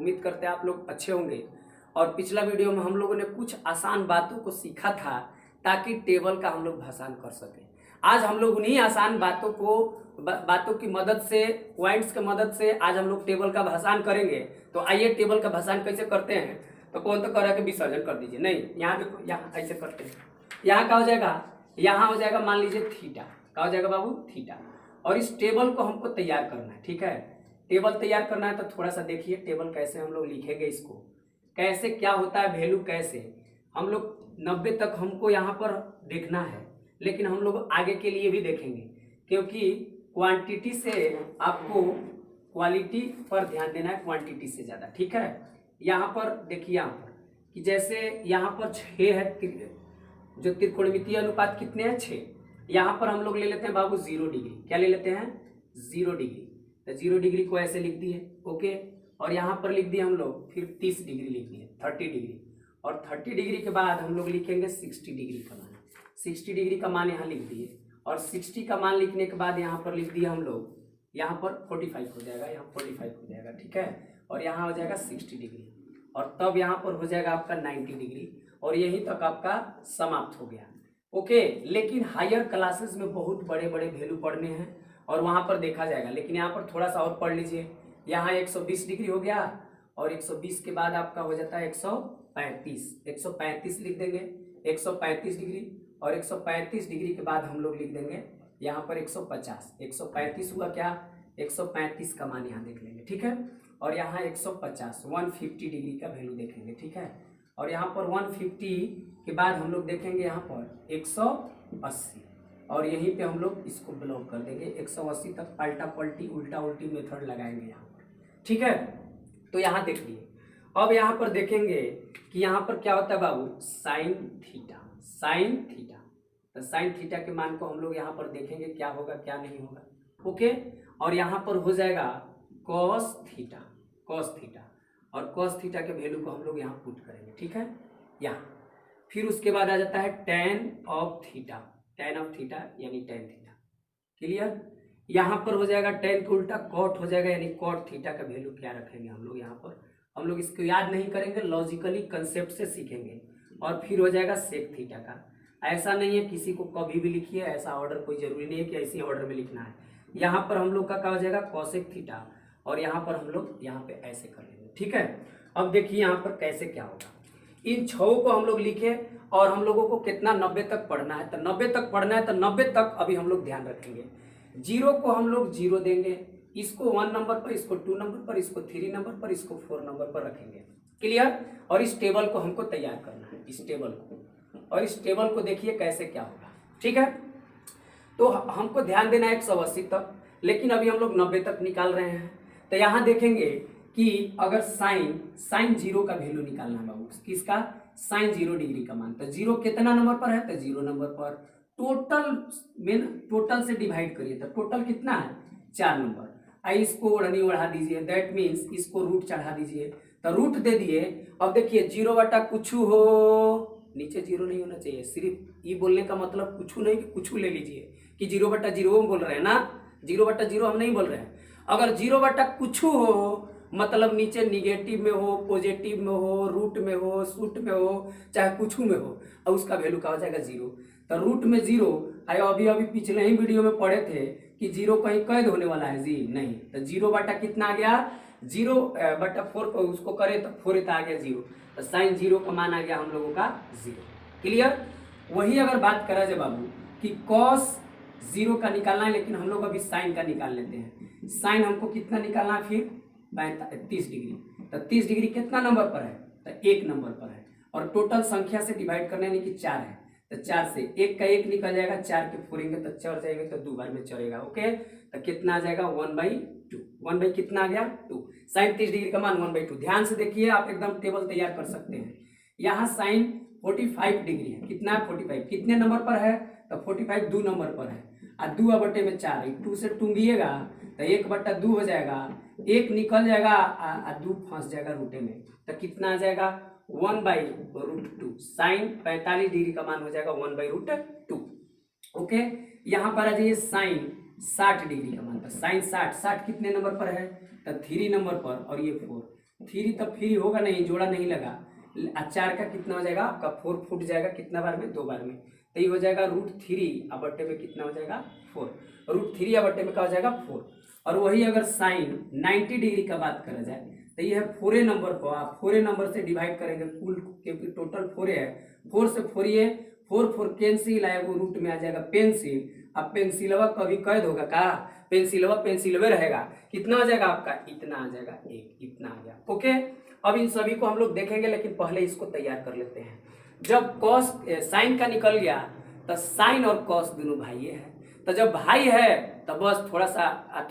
उम्मीद करते हैं आप लोग अच्छे होंगे। और पिछला वीडियो में हम लोगों ने कुछ आसान बातों को सीखा था ताकि टेबल का हम लोग भाषांतर कर सकें। आज हम लोग उन्हीं आसान बातों की मदद से, पॉइंट्स की मदद से आज हम लोग टेबल का भाषांतर करेंगे। तो आइए टेबल का भाषांतर कैसे करते हैं। तो कौन तो कह के विसर्जन कर दीजिए, नहीं यहाँ देखो, यहाँ ऐसे करते हैं। यहाँ क्या हो जाएगा, यहाँ हो जाएगा मान लीजिए थीटा। क्या हो जाएगा बाबू, थीटा। और इस टेबल को हमको तैयार करना है, ठीक है। टेबल तैयार करना है तो थोड़ा सा देखिए टेबल कैसे हम लोग लिखेंगे, इसको कैसे क्या होता है वैल्यू, कैसे हम लोग 90 तक हमको यहाँ पर देखना है, लेकिन हम लोग आगे के लिए भी देखेंगे क्योंकि क्वांटिटी से आपको क्वालिटी पर ध्यान देना है, क्वांटिटी से ज़्यादा, ठीक है। यहाँ पर देखिए, यहाँ पर कि जैसे यहाँ पर 6 है, जो त्रिकोणमितीय अनुपात कितने हैं, 6। यहाँ पर हम लोग ले लेते हैं बाबू 0 डिग्री। क्या ले लेते हैं, 0 डिग्री। तो 0 डिग्री को ऐसे लिख दिए, ओके। और यहाँ पर लिख दिए हम लोग फिर 30 डिग्री लिख दिए, 30 डिग्री। और 30 डिग्री के बाद हम लोग लिखेंगे 60 डिग्री का मान। 60 डिग्री का मान यहाँ लिख दिए। और 60 का मान लिखने के बाद यहाँ पर लिख दिया हम लोग, यहाँ पर 45 हो जाएगा, यहाँ 45 हो जाएगा, ठीक है। और यहाँ हो जाएगा 60 डिग्री। और तब यहाँ पर हो जाएगा आपका 90 डिग्री। और यहीं तक आपका समाप्त हो गया, ओके। लेकिन हायर क्लासेस में बहुत बड़े बड़े वैल्यू पढ़ने हैं और वहाँ पर देखा जाएगा, लेकिन यहाँ पर थोड़ा सा और पढ़ लीजिए। यहाँ 120 डिग्री हो गया और 120 के बाद आपका हो जाता है 135 लिख देंगे, 135 डिग्री। और 135 डिग्री के बाद हम लोग लिख देंगे यहाँ पर 150। 135 हुआ क्या, 135 का मान यहाँ देख लेंगे, ठीक है। और यहाँ 150 150 डिग्री का वैल्यू देखेंगे, ठीक है। और यहाँ पर 150 के बाद हम लोग देखेंगे यहाँ पर 180। और यहीं पे हम लोग इसको ब्लॉक कर देंगे, 180 तक पलटा पलटी उल्टा उल्टी मेथड लगाएंगे यहाँ पर, ठीक है। तो यहाँ देख लिए। अब यहाँ पर देखेंगे कि यहाँ पर क्या होता है बाबू, साइन थीटा। साइन थीटा, तो साइन थीटा के मान को हम लोग यहाँ पर देखेंगे क्या होगा क्या नहीं होगा, ओके। और यहाँ पर हो जाएगा कॉस थीटा, कॉस थीटा। और कॉस थीटा के वैल्यू को हम लोग यहाँ पुट करेंगे, ठीक है, यहाँ। फिर उसके बाद आ जाता है ten of theta, ten of theta यानी टेन थीटा, क्लियर। यहाँ पर हो जाएगा टेन का उल्टा कॉट हो जाएगा, यानी कॉट थीटा का वैल्यू क्या रखेंगे हम लोग यहाँ पर। हम लोग इसको याद नहीं करेंगे, लॉजिकली कंसेप्ट से सीखेंगे। और फिर हो जाएगा सेक थीटा का। ऐसा नहीं है किसी को कभी भी लिखिए, ऐसा ऑर्डर कोई जरूरी नहीं है कि ऐसे ऑर्डर में लिखना है। यहाँ पर हम लोग का क्या हो जाएगा, कॉसेक थीटा। और यहाँ पर हम लोग यहाँ पे ऐसे कर लेंगे, ठीक है। अब देखिए यहाँ पर कैसे क्या होगा, इन 6 को हम लोग लिखे और हम लोगों को कितना 90 तक पढ़ना है। तो 90 तक पढ़ना है तो 90 तक अभी हम लोग ध्यान रखेंगे। 0 को हम लोग 0 देंगे, इसको 1 नंबर पर, इसको 2 नंबर पर, इसको 3 नंबर पर, इसको 4 नंबर पर रखेंगे, क्लियर। और इस टेबल को हमको तैयार करना है, इस टेबल को। और इस टेबल को देखिए कैसे क्या होगा, ठीक है। तो हमको ध्यान देना है 180 तक, लेकिन अभी हम लोग 90 तक निकाल रहे हैं। तो यहाँ देखेंगे कि अगर साइन 0 का वैल्यू निकालना है बाबू, किसका, साइन 0 डिग्री का मान। तो 0 कितना नंबर पर है, तो 0 नंबर पर। टोटल से डिवाइड करिए तो टोटल कितना है, 4 नंबर। इसको ओढ़नी ओढ़ा दीजिए, दैट मीन्स इसको रूट चढ़ा दीजिए, तो रूट दे दिए। अब देखिए 0 बटा कुछ हो, नीचे 0 नहीं होना चाहिए, सिर्फ ये बोलने का मतलब कुछ नहीं कि कुछ ले लीजिए कि 0 बटा 0 हम बोल रहे हैं ना, 0 बटा 0 हम नहीं बोल रहे हैं। अगर 0 बटा कुछ हो मतलब नीचे निगेटिव में हो, पॉजिटिव में हो, रूट में हो, सूट में हो, चाहे कुछ में हो, और उसका वैल्यू क्या हो जाएगा 0। तो रूट में 0 आयो, अभी पिछले ही वीडियो में पढ़े थे कि 0 कहीं कैद होने वाला है जी, नहीं। तो 0 बटा कितना आ गया, 0 बटा 4 उसको करे तो 4 आ गया 0। तो साइन 0 का मान आ गया हम लोगों का 0, क्लियर। वही अगर बात करा जाए बाबू कि कॉस 0 का निकालना है, लेकिन हम लोग अभी साइन का निकाल लेते हैं। साइन हमको कितना निकालना है फिर, 30 डिग्री। तो 30 डिग्री कितना नंबर पर है, तो 1 नंबर पर है। और टोटल संख्या से डिवाइड करना है, यानी कि 4 है। तो 4 से 1 का 1 निकल जाएगा, 4 के फोड़ेंगे तो 4 जाएंगे, तो 2 बार में चलेगा, ओके। तो कितना आ जाएगा 1/2, 1 बाई कितना आ गया 2। साइन 30 डिग्री का मान 1/2। ध्यान से देखिए, आप एकदम टेबल तैयार कर सकते हैं। यहाँ साइन 45 डिग्री है, कितना है 45, कितने नंबर पर है, तो 45 2 नंबर पर है। और 2 बटे में 4 है, 2 से टूंगिएगा तो 1 बटा 2 हो जाएगा, 1 निकल जाएगा और 2 फंस जाएगा रूटे में। तो कितना आ जाएगा 1/√2। साइन 45 डिग्री का मान हो जाएगा 1/√2, ओके। यहाँ पर आ जाइए साइन 60 डिग्री का मान, तो साइन 60 कितने नंबर पर है, तो 3 नंबर पर, और ये 4। थ्री तब फ्री होगा नहीं, जोड़ा नहीं लगा। 4 का कितना हो जाएगा आपका 4 फुट जाएगा, कितना बार में 2 बार में, तो ये हो जाएगा √3 अब बट्टे में कितना हो जाएगा 4, √3 अब बट्टे में क्या हो जाएगा 4। और वही अगर साइन 90 डिग्री का बात करा जाए तो ये है 4 नंबर को आप 4 नंबर से डिवाइड करेंगे कुल, क्योंकि टोटल 4 है, 4 से 4 ये 4 कैंसिल आए, वो रूट में आ जाएगा पेंसिल। अब पेंसिलवा कभी कैद होगा का, पेंसिलवा पेंसिलवे रहेगा, कितना आ जाएगा आपका इतना आ जाएगा, एक इतना आ गया। ओके, अब इन सभी को हम लोग देखेंगे, लेकिन पहले इसको तैयार कर लेते हैं। जब कॉस साइन का निकल गया तो साइन और कॉस दोनों भाई है, तो जब भाई है तो बस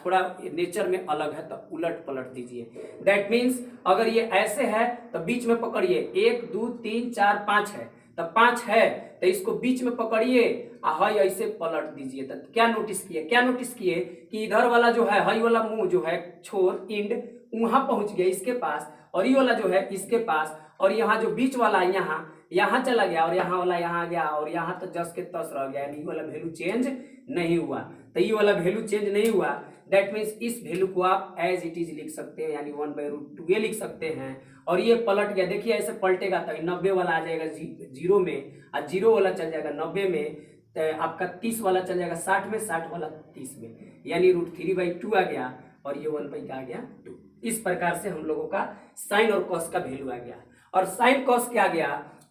थोड़ा नेचर में अलग है तो उलट पलट दीजिए। दैट मीन्स अगर ये ऐसे है तो बीच में पकड़िए, 1 2 3 4 5 है, तो 5 है तो इसको बीच में पकड़िए हाई ऐसे पलट दीजिए। तो क्या नोटिस किए कि इधर वाला जो है हाई वाला मुंह जो है छोर इंड वहां पहुंच गया इसके पास, और ये वाला जो है इसके पास, और यहाँ जो बीच वाला यहाँ चला गया, और यहाँ वाला यहाँ आ गया, और यहाँ तो जस के तस रह गया, यानी वाला वैल्यू चेंज नहीं हुआ। तो ये वाला वैल्यू चेंज नहीं हुआ, दैट मीन्स इस वैल्यू को आप एज इट इज लिख सकते हैं, यानी 1/√2 ये लिख सकते हैं। और ये पलट गया, देखिए ऐसे पलटेगा तो 90 वाला आ जाएगा 0 में, और 0 वाला चल जाएगा 90 में, तो आपका 30 वाला चल जाएगा 60 में, 60 वाला 30 में, यानी √3/2 आ गया, और ये 1 का आ गया 2। इस प्रकार से हम लोगों का साइन और कॉस का वैल्यू आ गया। और साइन कॉस क्या आ गया,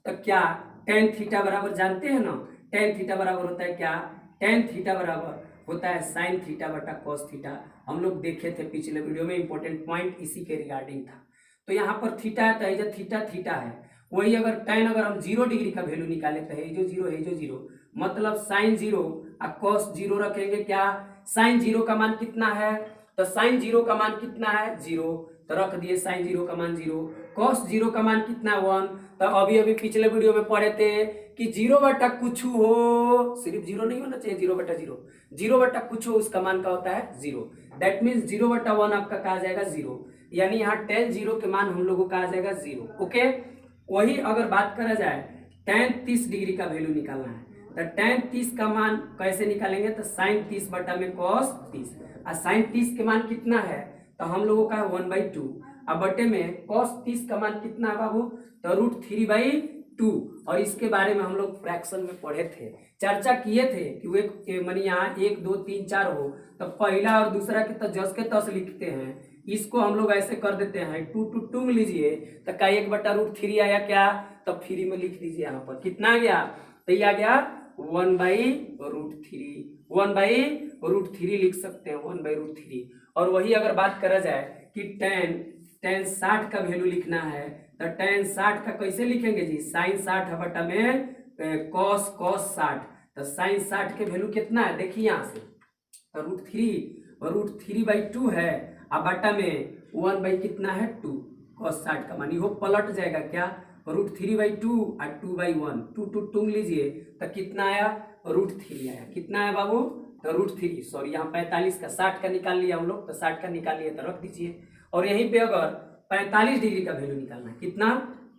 तो क्या tan थीटा बराबर जानते हैं ना, tan थीटा बराबर होता है क्या, tan थीटा बराबर होता है साइन थीटा बटा कॉस थीटा। हम लोग देखे थे पिछले वीडियो में, इंपॉर्टेंट पॉइंट इसी के रिगार्डिंग था। तो यहाँ पर थीटा है तो ये थीटा थीटा है, वही अगर tan अगर हम 0 डिग्री का वैल्यू निकाले तो है जो 0 मतलब साइन 0 और कॉस 0 रखेंगे, क्या साइन 0 का मान कितना है, तो साइन 0 का मान कितना है 0, तो रख दिए साइन 0 का मान 0, कॉस 0 का मान कितना 1। तो अभी पिछले वीडियो में पढ़े थे कि 0 बटा कुछ हो, सिर्फ 0 नहीं होना चाहिए, 0/0, 0 बटा कुछ हो उसका मान का होता है 0, दैट मीन्स 0/1 आपका कहा जाएगा 0, यानी यहाँ tan 0 के मान हम लोगों का आ जाएगा 0। ओके, वही अगर बात करा जाए tan 30 डिग्री का वैल्यू निकालना है, तो tan 30 का मान कैसे निकालेंगे, तो साइन 30 बटा में cos 30, और साइन 30 के मान कितना है, तो हम लोगों का है 1/2, अब बटे में cos 30 का मान कितना है बाबू, तो √3/2। और इसके बारे में हम लोग फ्रैक्शन में पढ़े थे, चर्चा किए थे कि वो मानी यहाँ 1 2 3 4 हो तो पहला और दूसरा के तो जस के तस लिखते हैं, इसको हम लोग ऐसे कर देते हैं 2 2 टूंग लीजिए, तो का 1/√3 आया क्या, तो फ्री में लिख दीजिए, यहाँ पर कितना आ गया, तो ये आ गया 1/√3, 1/√3 लिख सकते हैं 1/√3। और वही अगर बात करा जाए कि tan 60 का वैल्यू लिखना है, तो tan 60 का कैसे लिखेंगे जी, साइन 60 बटा में cos 60, तो साइन 60 के वैल्यू कितना है देखिए यहाँ से, तो √3/2 है, अब बटा में 1 कितना है 2, cos 60 का मान वो पलट जाएगा क्या, √3/2 और 2/1, 2 2 टूंग लीजिए तो कितना आया √3 आया, कितना है बाबू, तो √3, सॉरी यहाँ 45 का 60 का निकाल लिया हम लोग, तो 60 का निकाल लिया तो रख दीजिए। और यहीं पे अगर 45 डिग्री का वैल्यू निकालना है, कितना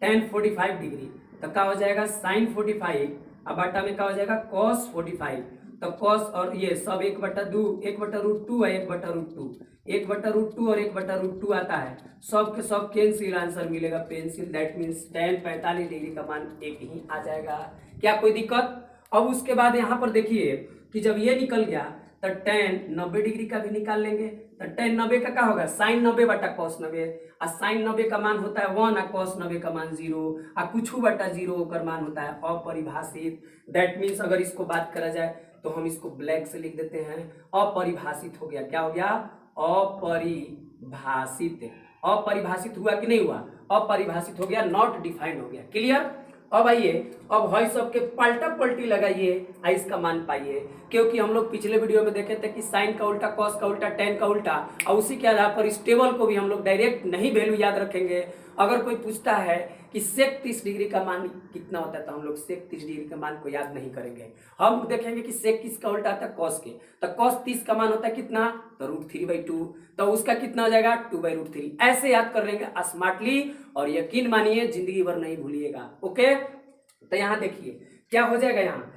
tan 45 डिग्री, तो क्या हो जाएगा साइन 45, अब बटा में क्या हो जाएगा cos 45, तो cos और ये सब 1/2 1/√2 है, 1/√2 1/√2 और 1/√2 आता है, सब के सब कैंसिल, आंसर मिलेगा pencil, that means tan 45 degree का मान 1 ही आ जाएगा। क्या कोई दिक्कत। अब उसके बाद यहाँ पर देखिए कि जब ये निकल गया तो tan 90 डिग्री का भी निकाल लेंगे, तो tan 90 का क्या होगा साइन 90 बटा cos 90, और साइन 90 का मान होता है 1 और cos 90 का मान 0 और कुछ बटा 0 का मान होता है अपरिभाषित। दैट मीन्स अगर इसको बात करा जाए तो हम इसको ब्लैक से लिख देते हैं, अपरिभाषित हो गया, क्या हो गया अपरिभाषित, अपरिभाषित हुआ कि नहीं हुआ, अपरिभाषित हो गया, नॉट डिफाइंड हो गया। क्लियर। अब आइए, अब भाई सब के पलटा पलटी लगाइए और इसका मान पाइए, क्योंकि हम लोग पिछले वीडियो में देखे थे कि साइन का उल्टा कॉस का उल्टा tan का उल्टा, और उसी के आधार पर इस टेबल को भी हम लोग डायरेक्ट नहीं वैल्यू याद रखेंगे। अगर कोई पूछता है कि sec 30 डिग्री का मान कितना होता है, तो हम लोग sec 30 डिग्री का मान को याद नहीं करेंगे, हम देखेंगे कि sec किसका उल्टा आता है cos के, तो cos 30 का मान होता है कितना, तो √3/2, तो उसका कितना हो जाएगा 2/√3, ऐसे याद कर लेंगे स्मार्टली, और यकीन मानिए जिंदगी भर नहीं भूलिएगा। ओके, तो यहाँ देखिए क्या हो जाएगा, यहाँ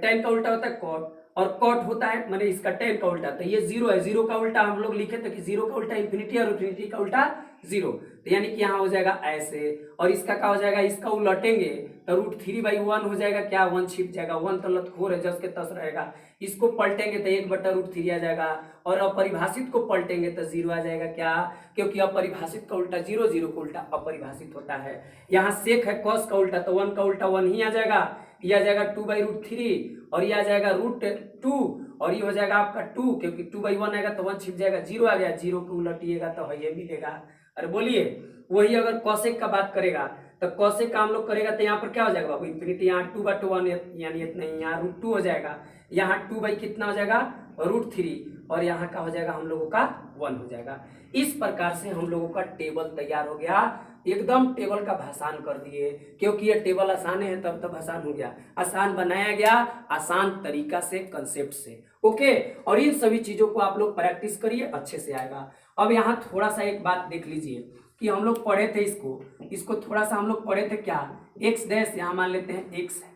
tan का उल्टा होता है cot, और cot होता है मैंने इसका tan का उल्टा, तो ये 0 है, 0 का उल्टा हम लोग लिखे थे कि 0 का उल्टा इंफिनिटी और इंफिनिटी का उल्टा जीरो। तो यानी कि यहाँ हो जाएगा ऐसे, और इसका क्या हो जाएगा, इसका उलटेंगे तो √3/1 हो जाएगा, क्या 1 छिप जाएगा, 1 तलत खोर है जस के तस रहेगा। इसको पलटेंगे तो 1/√3 आ जाएगा, और अपरिभाषित को पलटेंगे तो 0 आ जाएगा, क्या, क्योंकि अपरिभाषित का उल्टा 0, 0 का उल्टा अपरिभाषित होता है। यहाँ सेक है कॉस का उल्टा, तो 1 का उल्टा 1 ही आ जाएगा, ये आ जाएगा 2/√3, और ये आ जाएगा √2, और ये हो जाएगा आपका 2, क्योंकि 2/1 आएगा तो 1 छिप जाएगा, 0 आ गया, 0 को उलटिएगा तो ये मिलेगा। अरे बोलिए, वही अगर कॉसेक का बात करेगा तो कॉसेक का हम लोग करेगा तो यहाँ पर क्या हो जाएगा बाबू, इंफिनिटी, यहाँ 2/1 यानी इतना ही, यहाँ √2 हो जाएगा, यहाँ 2 कितना हो जाएगा √3, और यहाँ का हो जाएगा हम लोगों का 1 हो जाएगा। इस प्रकार से हम लोगों का टेबल तैयार हो गया, एकदम टेबल का भाषान कर दिए, क्योंकि ये टेबल आसान है तब तक आसान हो गया, आसान बनाया गया आसान तरीका से, कंसेप्ट से। ओके, और इन सभी चीजों को आप लोग प्रैक्टिस करिए, अच्छे से आएगा। अब यहाँ थोड़ा सा एक बात देख लीजिए कि हम लोग पढ़े थे इसको थोड़ा सा हम लोग पढ़े थे क्या, x डैश, यहाँ मान लेते हैं x है,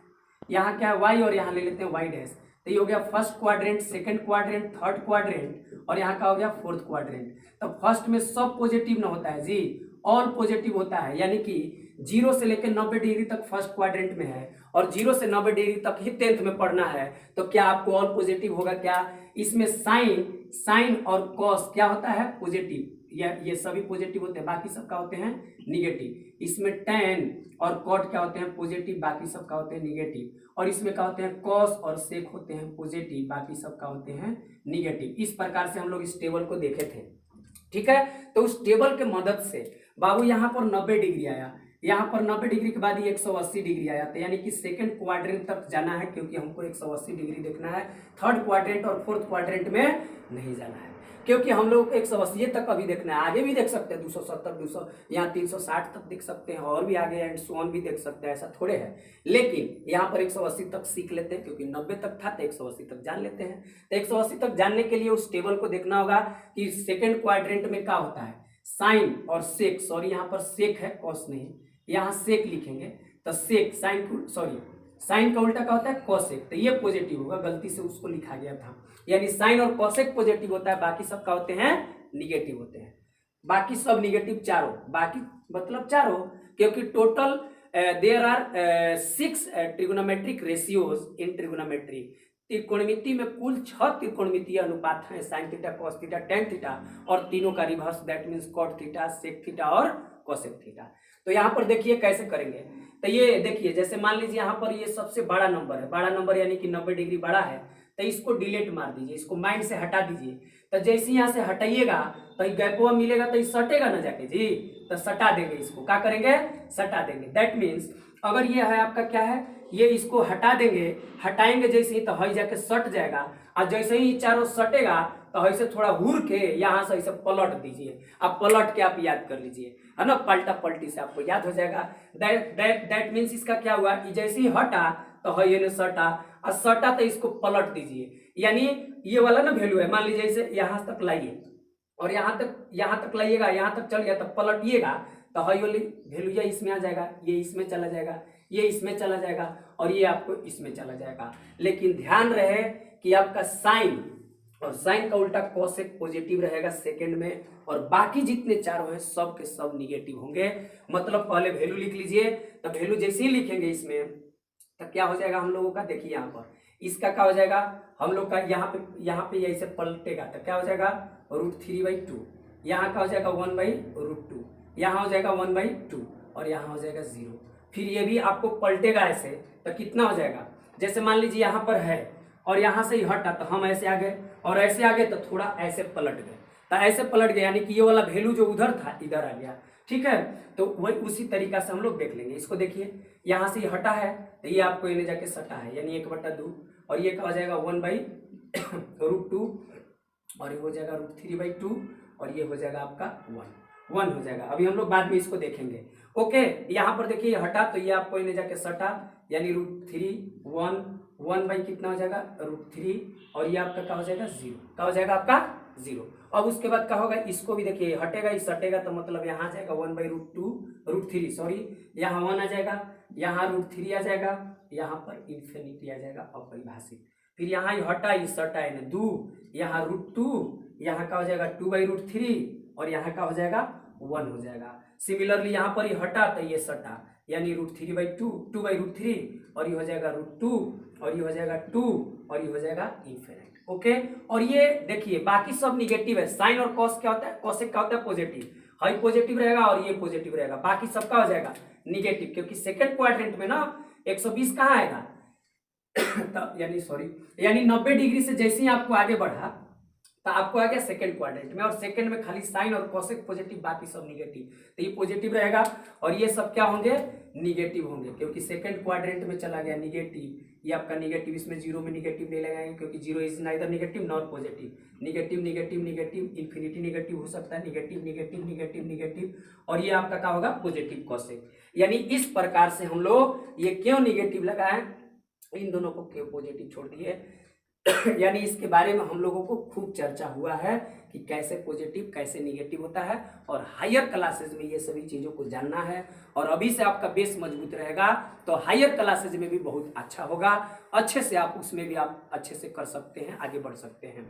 यहाँ क्या है y, और यहाँ ले लेते हैं y डैश। तो ये हो गया first quadrant, second quadrant, third quadrant, और यहाँ का हो गया फोर्थ क्वाड्रेंट। तो फर्स्ट में सब पॉजिटिव ना होता है जी, ऑल पॉजिटिव होता है, यानी कि 0 से लेकर 90 डिग्री तक फर्स्ट क्वाड्रेंट में है, और 0 से 90 डिग्री तक ही 10th में पढ़ना है। तो क्या आपको ऑल पॉजिटिव होगा, क्या इसमें साइन और कॉस क्या होता है, पॉजिटिव, ये सभी पॉजिटिव होते हैं, बाकी सब क्या होते हैं, निगेटिव। इसमें tan और cot क्या होते हैं, पॉजिटिव, बाकी सब क्या होते हैं, निगेटिव। और इसमें क्या होते हैं, cos और sec होते हैं पॉजिटिव, बाकी सब क्या होते हैं, निगेटिव। इस प्रकार से हम लोग इस टेबल को देखे थे, ठीक है। तो उस टेबल के मदद से बाबू यहाँ पर 90 डिग्री आया, यहाँ पर 90 डिग्री के बाद ये 180 डिग्री आया, तो यानी कि सेकंड क्वाड्रेंट तक जाना है, क्योंकि हमको 180 डिग्री देखना है, थर्ड क्वाड्रेंट और फोर्थ क्वाड्रेंट में नहीं जाना है, क्योंकि हम लोग 180 तक अभी देखना है, आगे भी देख सकते हैं 270, 200, यहाँ 360 तक देख सकते हैं, और भी आगे एंड सो ऑन भी देख सकते हैं, ऐसा थोड़े है। लेकिन यहाँ पर 180 तक सीख लेते हैं, क्योंकि 90 तक था तो 180 तक जान लेते हैं। तो 180 तक जानने के लिए उस टेबल को देखना होगा कि सेकेंड क्वाड्रेंट में क्या होता है, साइन और सेक, सॉरी यहाँ पर सेक है, कॉस नहीं, यहाँ सेक लिखेंगे तो सेक, साइन का उल्टा क्या होता है, कोसेक, तो ये पॉजिटिव होगा, गलती से उसको लिखा गया था, यानी साइन और कोसेक पॉजिटिव होता है, बाकी सब क्या होते हैं, निगेटिव होते हैं, बाकी सब निगेटिव चारों, बाकी मतलब चारों, क्योंकि total there are 6 trigonometric ratios in trigonometry. त्रिकोणमिति में कुल 6 त्रिकोणमितीय अनुपात हैं, sine theta, cos theta, tan theta, और तीनों का reverse, that means cot theta, sec theta और कोसेक थीटा। तो यहाँ पर देखिए कैसे करेंगे, तो ये देखिए जैसे मान लीजिए यहाँ पर ये सबसे बड़ा नंबर है, बड़ा नंबर यानी कि 90 डिग्री बड़ा है, तो इसको डिलीट मार दीजिए, इसको माइंड से हटा दीजिए। तो जैसे यहाँ से हटाइएगा तो ये गैपवा मिलेगा, तो ये सटेगा ना जाके जी, तो सटा देंगे, इसको क्या करेंगे, सटा देंगे। दैट मीन्स अगर ये है आपका क्या है, ये इसको हटा देंगे, हटाएंगे जैसे ही तो हई जाके सट जाएगा, और जैसे ही चारों सटेगा तो ऐसे थोड़ा हुर के यहाँ से ऐसे पलट दीजिए, अब पलट के आप याद कर लीजिए, है ना, पलटा पलटी से आपको याद हो जाएगा। दैट मीन्स इसका क्या हुआ, जैसे ही हटा तो हई ने सटा, और सटा तो इसको पलट दीजिए, यानी ये वाला ना वैल्यू है, मान लीजिए इसे यहाँ तक लाइए, और यहाँ तक लाइएगा, यहाँ तक चल गया तो पलटिएगा, तो हई वाली वैल्यू इसमें आ जाएगा, ये इसमें चला जाएगा, ये इसमें चला जाएगा, और ये आपको इसमें चला जाएगा। लेकिन ध्यान रहे कि आपका साइन और साइन का उल्टा कोसेक पॉजिटिव रहेगा सेकंड में, और बाकी जितने चारों हैं सब के सब निगेटिव होंगे। मतलब पहले वैल्यू लिख लीजिए, तो वैल्यू जैसे ही लिखेंगे इसमें तो क्या हो जाएगा हम लोगों का, देखिए यहाँ पर इसका क्या हो जाएगा, हम लोग का यहाँ पे ऐसे पलटेगा तो क्या हो जाएगा, √3/2, यहाँ का हो जाएगा 1/√2, यहाँ हो जाएगा 1/2, और यहाँ हो जाएगा 0। फिर ये भी आपको पलटेगा ऐसे, तो कितना हो जाएगा, जैसे मान लीजिए यहाँ पर है और यहाँ से ही हटा तो हम ऐसे आ गए, और ऐसे आ गए तो थोड़ा ऐसे पलट गए, तो ऐसे पलट गए, यानी कि ये वाला वैल्यू जो उधर था इधर आ गया, ठीक है। तो वही उसी तरीका से हम लोग देख लेंगे। इसको देखिए यहाँ से हटा है तो ये आपको इन्हें जाके सटा है, यानी 1/2, और ये क्या हो जाएगा 1/√2, और ये हो जाएगा √3/2, और ये हो जाएगा आपका 1 हो जाएगा। अभी हम लोग बाद में इसको देखेंगे। ओके, यहाँ पर देखिए ये हटा तो ये आपको इन्हें जाके सटा, यानी √3 1 कितना हो जाएगा √3, और ये आपका क्या हो जाएगा 0, क्या हो जाएगा आपका 0। अब उसके बाद क्या होगा, इसको भी देखिए हटेगा, इस हटेगा तो मतलब यहाँ आ जाएगा 1/√3, सॉरी यहाँ 1 आ जाएगा, यहाँ √3 आ जाएगा, यहाँ पर इन्फिनिटी आ जाएगा अपरिभाषित। फिर यहाँ ये हटा, ये सटा है 2, यहाँ √2, यहाँ का हो जाएगा 2/√3, और यहाँ का हो जाएगा 1 हो जाएगा। सिमिलरली यहाँ पर ये हटा तो ये सटा, यानी √3/2, 2/√3, और ये हो जाएगा √2, और ये हो जाएगा 2, और ये हो जाएगा इन्फिनिट। ओके, और ये देखिए बाकी सब निगेटिव है। साइन और कॉस क्या होता है, कॉसेक क्या होता है, पॉजिटिव, हाई पॉजिटिव रहेगा और ये पॉजिटिव रहेगा, बाकी सबका हो जाएगा निगेटिव, क्योंकि सेकंड क्वाड्रेंट में ना 120 कहाँ आएगा यानी 90 डिग्री से जैसे ही आपको आगे बढ़ा तो आपको आ गया सेकंड क्वाड्रेंट में, और सेकंड में खाली साइन और कॉसेक पॉजिटिव, बाकी सब निगेटिव, तो ये पॉजिटिव रहेगा और ये सब क्या होंगे, निगेटिव होंगे, क्योंकि सेकंड क्वाड्रेंट में चला गया निगेटिव। ये आपका निगेटिव, इसमें जीरो में निगेटिव नहीं लगाएंगे क्योंकि zero is neither negative nor positive. Negative negative negative, infinity negative हो सकता है, निगेटिव निगेटिव निगेटिव निगेटिव, और ये आपका क्या होगा, पॉजिटिव कॉसेक। यानी इस प्रकार से हम लोग ये क्यों निगेटिव लगाए, इन दोनों को क्यों पॉजिटिव छोड़ दिए यानी इसके बारे में हम लोगों को खूब चर्चा हुआ है कि कैसे पॉजिटिव कैसे निगेटिव होता है, और हायर क्लासेज में ये सभी चीजों को जानना है। और अभी से आपका बेस मजबूत रहेगा तो हायर क्लासेज में भी बहुत अच्छा होगा, अच्छे से आप उसमें भी आप अच्छे से कर सकते हैं, आगे बढ़ सकते हैं।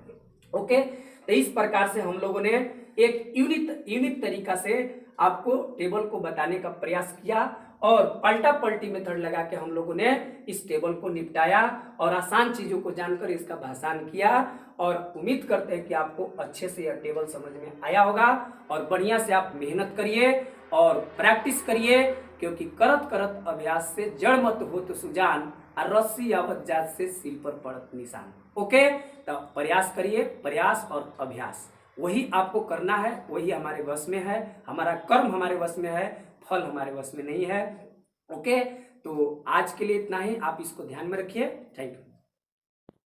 ओके, तो इस प्रकार से हम लोगों ने एक यूनिक तरीका से आपको टेबल को बताने का प्रयास किया, और पलटा पलटी मेथड लगा के हम लोगों ने इस टेबल को निपटाया और आसान चीजों को जानकर इसका भाषण किया। और उम्मीद करते हैं कि आपको अच्छे से यह टेबल समझ में आया होगा, और बढ़िया से आप मेहनत करिए और प्रैक्टिस करिए, क्योंकि करत करत अभ्यास से जड़ मत हो तो सुजान, और रस्सी आवत जात से सिर पर पड़त निशान। ओके, तो प्रयास करिए, प्रयास और अभ्यास वही आपको करना है, वही हमारे वश में है, हमारा कर्म हमारे वश में है, फल हमारे वश में नहीं है। ओके, तो आज के लिए इतना ही, आप इसको ध्यान में रखिए। Thank you.